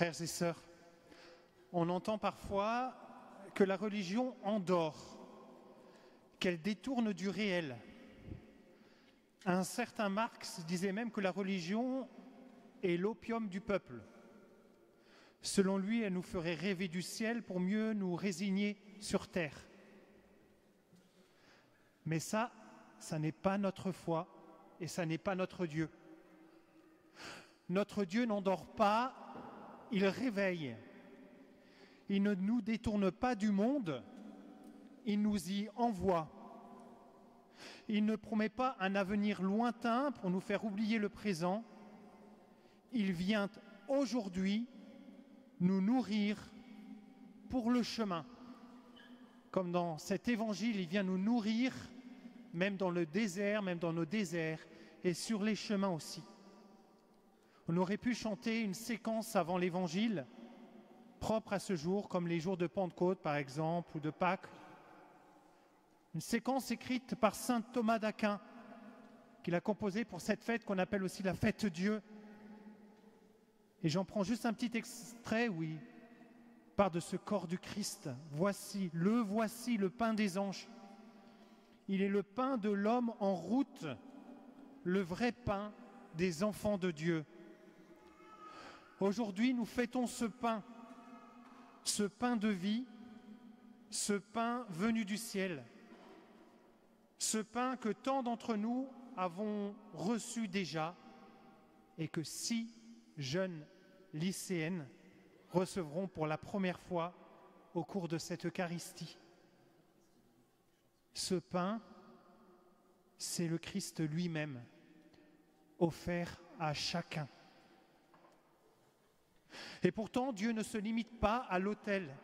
Frères et sœurs, on entend parfois que la religion endort, qu'elle détourne du réel. Un certain Marx disait même que la religion est l'opium du peuple. Selon lui, elle nous ferait rêver du ciel pour mieux nous résigner sur terre. Mais ça n'est pas notre foi et ça n'est pas notre Dieu. Notre Dieu n'endort pas, il réveille. Il ne nous détourne pas du monde, il nous y envoie. Il ne promet pas un avenir lointain pour nous faire oublier le présent. Il vient aujourd'hui nous nourrir pour le chemin. Comme dans cet évangile, il vient nous nourrir, même dans le désert, même dans nos déserts, et sur les chemins aussi. On aurait pu chanter une séquence avant l'évangile, propre à ce jour, comme les jours de Pentecôte par exemple, ou de Pâques. Une séquence écrite par saint Thomas d'Aquin, qu'il a composée pour cette fête qu'on appelle aussi la fête Dieu. Et j'en prends juste un petit extrait où il parle de ce corps du Christ. Voici le pain des anges. Il est le pain de l'homme en route, le vrai pain des enfants de Dieu. Aujourd'hui, nous fêtons ce pain de vie, ce pain venu du ciel, ce pain que tant d'entre nous avons reçu déjà et que 6 jeunes lycéennes recevront pour la première fois au cours de cette Eucharistie. Ce pain, c'est le Christ lui-même, offert à chacun. Et pourtant, Dieu ne se limite pas à l'autel.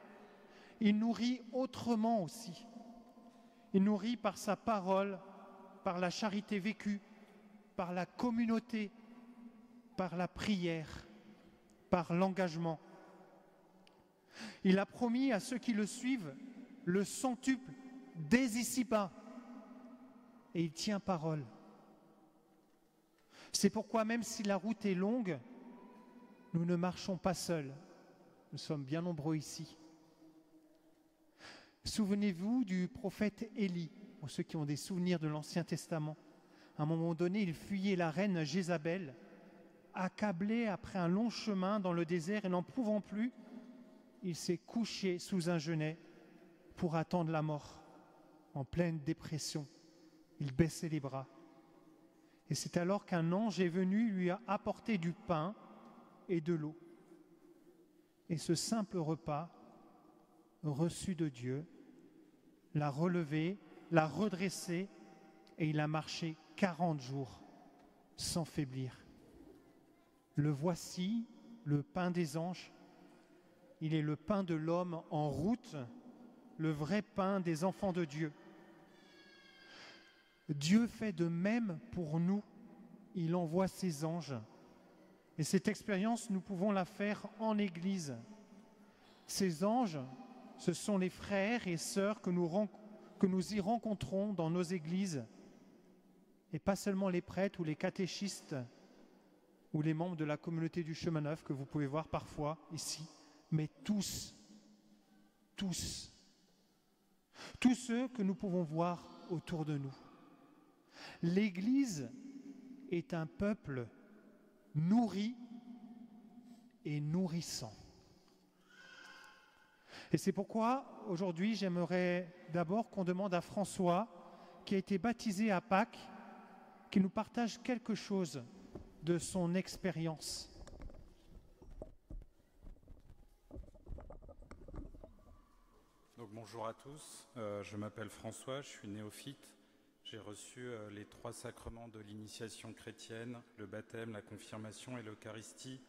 Il nourrit autrement aussi. Il nourrit par sa parole, par la charité vécue, par la communauté, par la prière, par l'engagement. Il a promis à ceux qui le suivent le centuple dès ici-bas. Et il tient parole. C'est pourquoi même si la route est longue, nous ne marchons pas seuls. Nous sommes bien nombreux ici. Souvenez-vous du prophète Élie, pour ceux qui ont des souvenirs de l'Ancien Testament. À un moment donné, il fuyait la reine Jézabel, accablé après un long chemin dans le désert et n'en pouvant plus, il s'est couché sous un genêt pour attendre la mort. En pleine dépression, il baissait les bras. Et c'est alors qu'un ange est venu lui apporter du pain et de l'eau. Et ce simple repas reçu de Dieu l'a relevé, l'a redressé et il a marché 40 jours sans faiblir. Le voici, le pain des anges. Il est le pain de l'homme en route, le vrai pain des enfants de Dieu. Dieu fait de même pour nous. Il envoie ses anges. Et cette expérience, nous pouvons la faire en Église. Ces anges, ce sont les frères et sœurs que nous y rencontrons dans nos églises. Et pas seulement les prêtres ou les catéchistes ou les membres de la communauté du Chemin Neuf que vous pouvez voir parfois ici, mais tous ceux que nous pouvons voir autour de nous. L'Église est un peuple nourri et nourrissant. Et c'est pourquoi, aujourd'hui, j'aimerais d'abord qu'on demande à François, qui a été baptisé à Pâques, qu'il nous partage quelque chose de son expérience. Donc, bonjour à tous, je m'appelle François, je suis néophyte. J'ai reçu les 3 sacrements de l'initiation chrétienne, le baptême, la confirmation et l'Eucharistie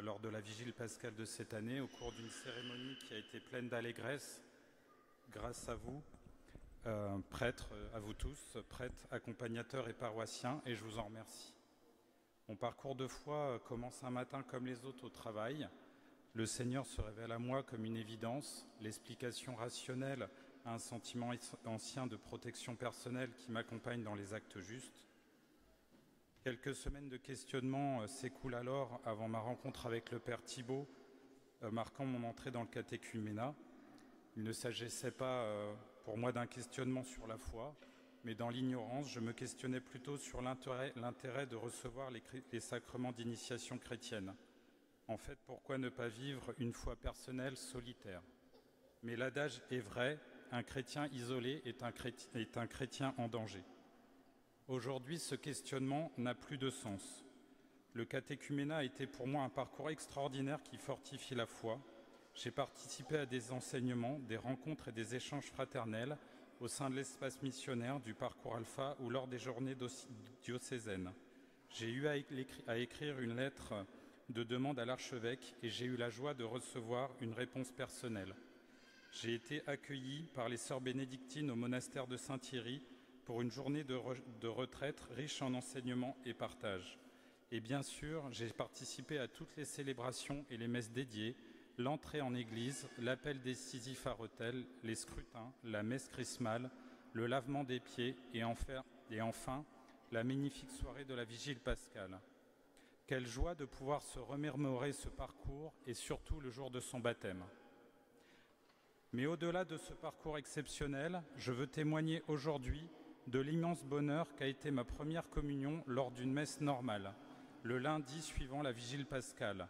lors de la vigile pascale de cette année, au cours d'une cérémonie qui a été pleine d'allégresse, grâce à vous, prêtres, à vous tous, prêtres, accompagnateurs et paroissiens, et je vous en remercie. Mon parcours de foi commence un matin comme les autres au travail. Le Seigneur se révèle à moi comme une évidence, l'explication rationnelle à un sentiment ancien de protection personnelle qui m'accompagne dans les actes justes. Quelques semaines de questionnement s'écoulent alors avant ma rencontre avec le Père Thibault, marquant mon entrée dans le catéchuménat. Il ne s'agissait pas pour moi d'un questionnement sur la foi, mais dans l'ignorance, je me questionnais plutôt sur l'intérêt de recevoir les sacrements d'initiation chrétienne. En fait, pourquoi ne pas vivre une foi personnelle solitaire? Mais l'adage est vrai, un chrétien isolé est un chrétien en danger. Aujourd'hui, ce questionnement n'a plus de sens. Le catéchuménat a été pour moi un parcours extraordinaire qui fortifie la foi. J'ai participé à des enseignements, des rencontres et des échanges fraternels au sein de l'espace missionnaire du parcours Alpha ou lors des journées diocésaines. J'ai eu à écrire une lettre de demande à l'archevêque et j'ai eu la joie de recevoir une réponse personnelle. J'ai été accueilli par les sœurs bénédictines au monastère de Saint-Thierry pour une journée de retraite riche en enseignements et partage. Et bien sûr, j'ai participé à toutes les célébrations et les messes dédiées, l'entrée en église, l'appel décisif à Rethel, les scrutins, la messe chrismale, le lavement des pieds et enfin la magnifique soirée de la vigile pascale. Quelle joie de pouvoir se remémorer ce parcours et surtout le jour de son baptême. Mais au-delà de ce parcours exceptionnel, je veux témoigner aujourd'hui de l'immense bonheur qu'a été ma première communion lors d'une messe normale, le lundi suivant la vigile pascale.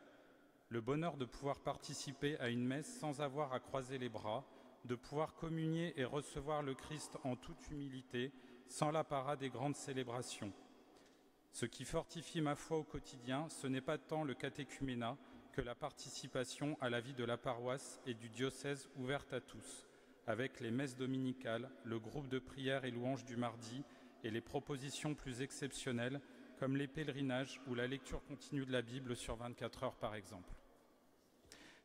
Le bonheur de pouvoir participer à une messe sans avoir à croiser les bras, de pouvoir communier et recevoir le Christ en toute humilité, sans l'apparat des grandes célébrations. Ce qui fortifie ma foi au quotidien, ce n'est pas tant le catéchuménat que la participation à la vie de la paroisse et du diocèse ouverte à tous, avec les messes dominicales, le groupe de prière et louanges du mardi et les propositions plus exceptionnelles comme les pèlerinages ou la lecture continue de la Bible sur 24 heures par exemple.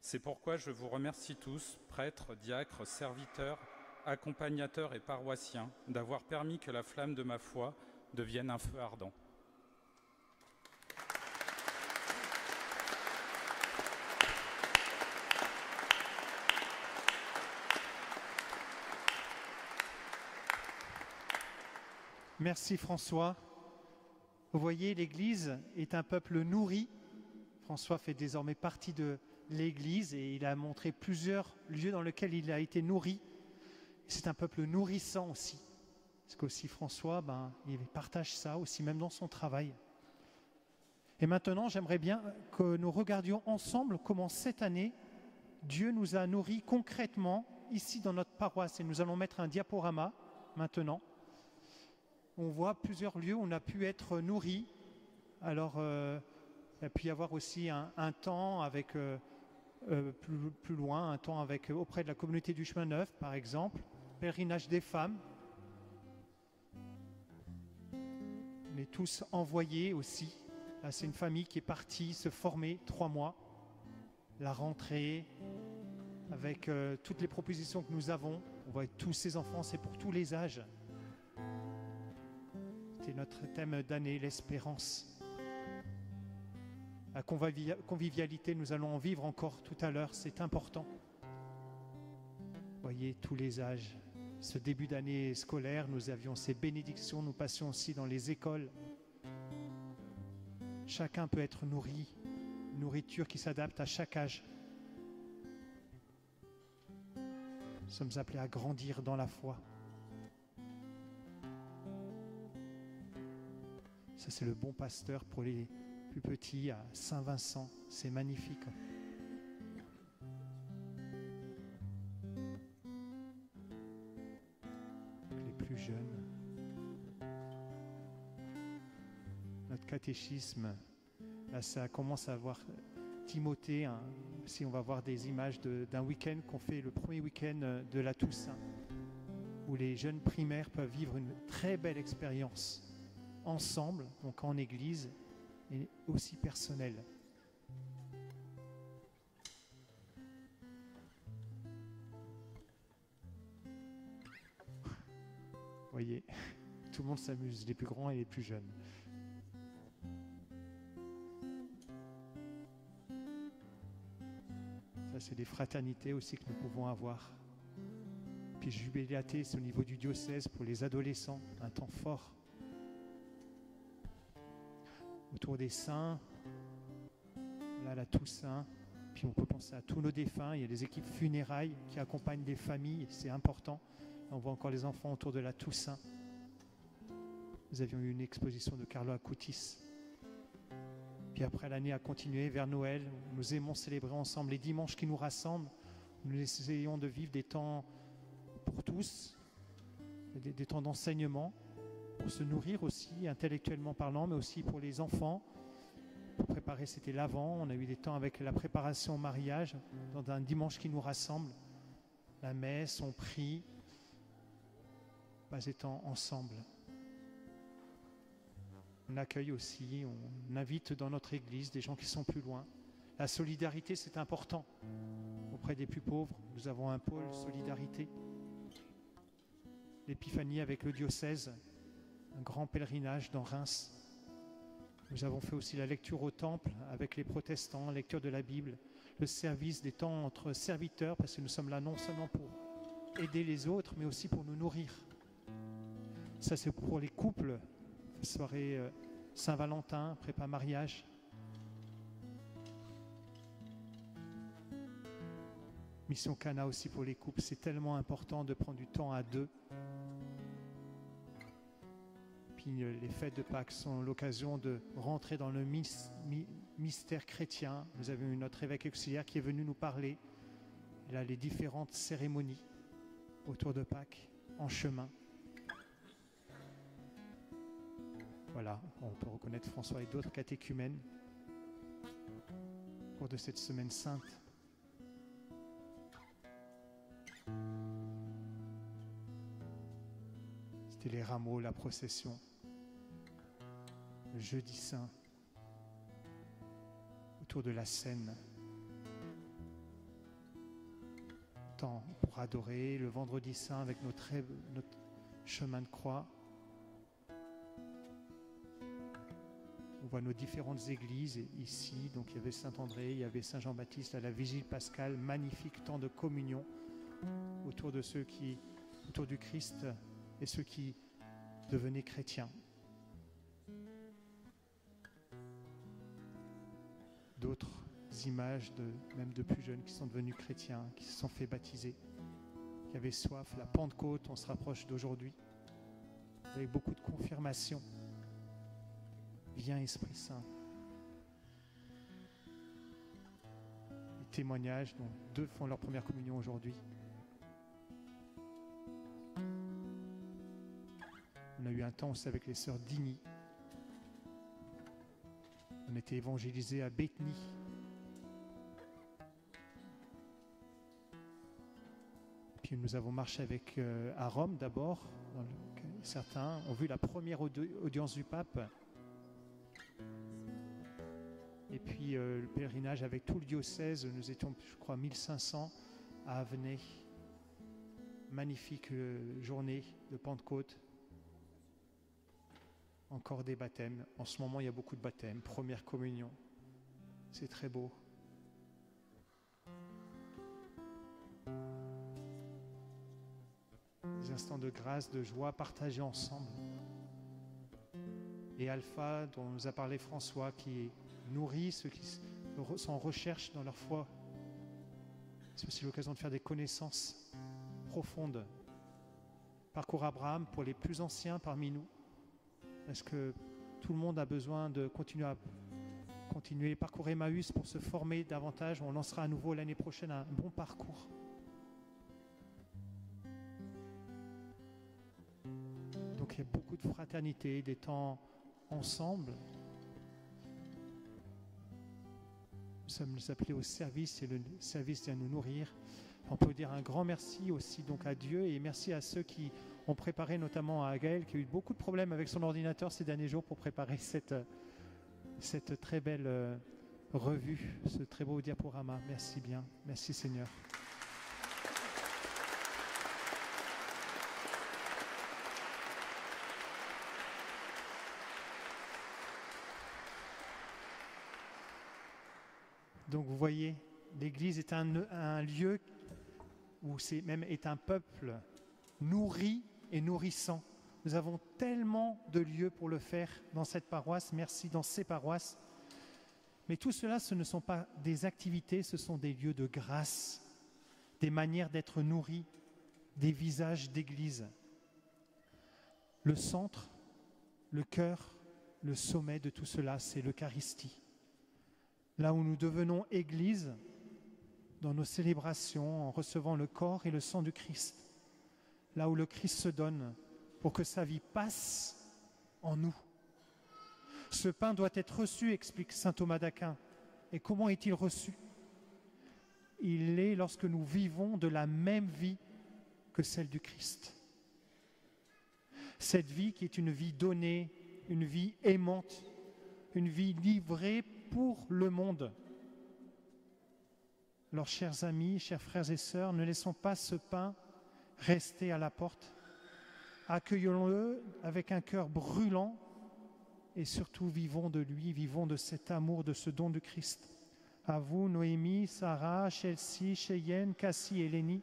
C'est pourquoi je vous remercie tous, prêtres, diacres, serviteurs, accompagnateurs et paroissiens, d'avoir permis que la flamme de ma foi devienne un feu ardent. Merci François. Vous voyez, l'Église est un peuple nourri. François fait désormais partie de l'Église et il a montré plusieurs lieux dans lesquels il a été nourri. C'est un peuple nourrissant aussi. Parce qu'aussi François, il partage ça aussi même dans son travail. Et maintenant, j'aimerais bien que nous regardions ensemble comment cette année, Dieu nous a nourris concrètement ici dans notre paroisse. Et nous allons mettre un diaporama maintenant. On voit plusieurs lieux où on a pu être nourris. Alors, il a pu y avoir aussi un temps avec, plus loin, un temps avec, auprès de la communauté du Chemin Neuf, par exemple, pèlerinage des femmes. On est tous envoyés aussi. Là, c'est une famille qui est partie se former 3 mois. La rentrée, avec toutes les propositions que nous avons. On voit tous ces enfants, c'est pour tous les âges. C'est notre thème d'année, l'espérance. La convivialité, nous allons en vivre encore tout à l'heure, c'est important. Vous voyez, tous les âges. Ce début d'année scolaire, nous avions ces bénédictions, nous passions aussi dans les écoles. Chacun peut être nourri, une nourriture qui s'adapte à chaque âge. Nous sommes appelés à grandir dans la foi. Ça, c'est le bon pasteur pour les plus petits à Saint-Vincent. C'est magnifique. Les plus jeunes. Notre catéchisme, là, ça commence à voir Timothée. Si on va voir des images d'un week-end qu'on fait le premier week-end de la Toussaint, où les jeunes primaires peuvent vivre une très belle expérience ensemble, donc en église, et aussi personnelle. Vous voyez, tout le monde s'amuse, les plus grands et les plus jeunes. Ça, c'est des fraternités aussi que nous pouvons avoir. Puis Jubilaté, c'est au niveau du diocèse pour les adolescents, un temps fort. Autour des saints, là la Toussaint, Puis on peut penser à tous nos défunts. Il y a des équipes funérailles qui accompagnent les familles, c'est important. On voit encore les enfants autour de la Toussaint. Nous avions eu une exposition de Carlo Acutis. Puis après, l'année a continué vers Noël. Nous aimons célébrer ensemble les dimanches qui nous rassemblent. Nous essayons de vivre des temps pour tous, des temps d'enseignement, pour se nourrir aussi, intellectuellement parlant, mais aussi pour les enfants. Pour préparer, c'était l'Avent. On a eu des temps avec la préparation au mariage, dans un dimanche qui nous rassemble. La messe, on prie, étant ensemble. On accueille aussi, on invite dans notre église des gens qui sont plus loin. La solidarité, c'est important. Auprès des plus pauvres, nous avons un pôle solidarité. L'épiphanie avec le diocèse, un grand pèlerinage dans Reims. Nous avons fait aussi la lecture au temple avec les protestants, lecture de la Bible, le service des temps entre serviteurs, parce que nous sommes là non seulement pour aider les autres, mais aussi pour nous nourrir. Ça, c'est pour les couples. Soirée Saint-Valentin, prépa mariage. Mission Cana aussi pour les couples. C'est tellement important de prendre du temps à deux. Puis les fêtes de Pâques sont l'occasion de rentrer dans le mystère chrétien. Nous avons eu notre évêque auxiliaire qui est venu nous parler. Il a les différentes cérémonies autour de Pâques en chemin. Voilà, on peut reconnaître François et d'autres catéchumènes au cours de cette semaine sainte. C'était les rameaux, la procession, le jeudi saint, autour de la Seine. Temps pour adorer, le vendredi saint avec notre chemin de croix. On voit nos différentes églises ici. Donc il y avait Saint-André, il y avait Saint-Jean-Baptiste à la Vigile pascale. Magnifique temps de communion autour du Christ et ceux qui devenaient chrétiens. D'autres images, même de plus jeunes qui sont devenus chrétiens, qui se sont fait baptiser, qui avaient soif. La Pentecôte, on se rapproche d'aujourd'hui, avec beaucoup de confirmation. Viens Esprit Saint. Les témoignages, dont 2 font leur première communion aujourd'hui. On a eu un temps aussi avec les sœurs Digny. On était évangélisés à Bétheny. Puis nous avons marché à Rome d'abord. Certains ont vu la première audience du pape. Et puis le pèlerinage avec tout le diocèse, nous étions, je crois, 1500 à Avenay. Magnifique journée de Pentecôte. Encore des baptêmes. En ce moment, il y a beaucoup de baptêmes. Première communion. C'est très beau. Des instants de grâce, de joie partagés ensemble. Et Alpha, dont nous a parlé François, qui nourrit ceux qui sont en recherche dans leur foi. C'est aussi l'occasion de faire des connaissances profondes. Parcours Abraham pour les plus anciens parmi nous. Parce que tout le monde a besoin de continuer. Parcours Emmaüs pour se former davantage. On lancera à nouveau l'année prochaine un bon parcours. Donc il y a beaucoup de fraternité, des temps ensemble. Nous sommes appelés au service et le service vient nous nourrir. On peut dire un grand merci aussi donc à Dieu et merci à ceux qui ont préparé, notamment à Gaël qui a eu beaucoup de problèmes avec son ordinateur ces derniers jours pour préparer cette très belle revue, ce très beau diaporama. Merci bien, merci Seigneur. Donc vous voyez, l'Église est un lieu où est un peuple nourri et nourrissant. Nous avons tellement de lieux pour le faire dans cette paroisse. Merci dans ces paroisses. Mais tout cela, ce ne sont pas des activités, ce sont des lieux de grâce, des manières d'être nourris, des visages d'église. Le centre, le cœur, le sommet de tout cela, c'est l'Eucharistie. Là où nous devenons Église, dans nos célébrations, en recevant le corps et le sang du Christ. Là où le Christ se donne pour que sa vie passe en nous. Ce pain doit être reçu, explique saint Thomas d'Aquin. Et comment est-il reçu? Il est lorsque nous vivons de la même vie que celle du Christ. Cette vie qui est une vie donnée, une vie aimante, une vie livrée pour le monde. Alors, chers amis, chers frères et sœurs, ne laissons pas ce pain rester à la porte. Accueillons-le avec un cœur brûlant et surtout vivons de lui, vivons de cet amour, de ce don du Christ. À vous, Noémie, Sarah, Chelsea, Cheyenne, Cassie et Lénie,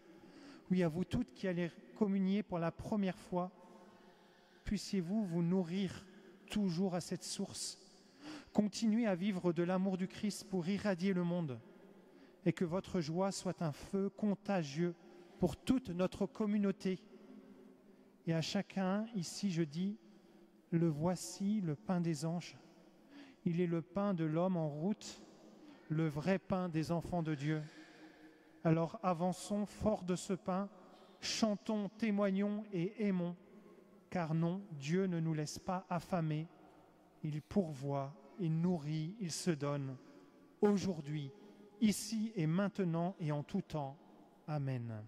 oui, à vous toutes qui allez communier pour la première fois, puissiez-vous vous nourrir toujours à cette source. Continuez à vivre de l'amour du Christ pour irradier le monde et que votre joie soit un feu contagieux pour toute notre communauté. Et à chacun, ici, je dis, le voici, le pain des anges. Il est le pain de l'homme en route, le vrai pain des enfants de Dieu. Alors avançons forts de ce pain, chantons, témoignons et aimons, car non, Dieu ne nous laisse pas affamés. Il pourvoit, il nourrit, il se donne, aujourd'hui, ici et maintenant et en tout temps. Amen.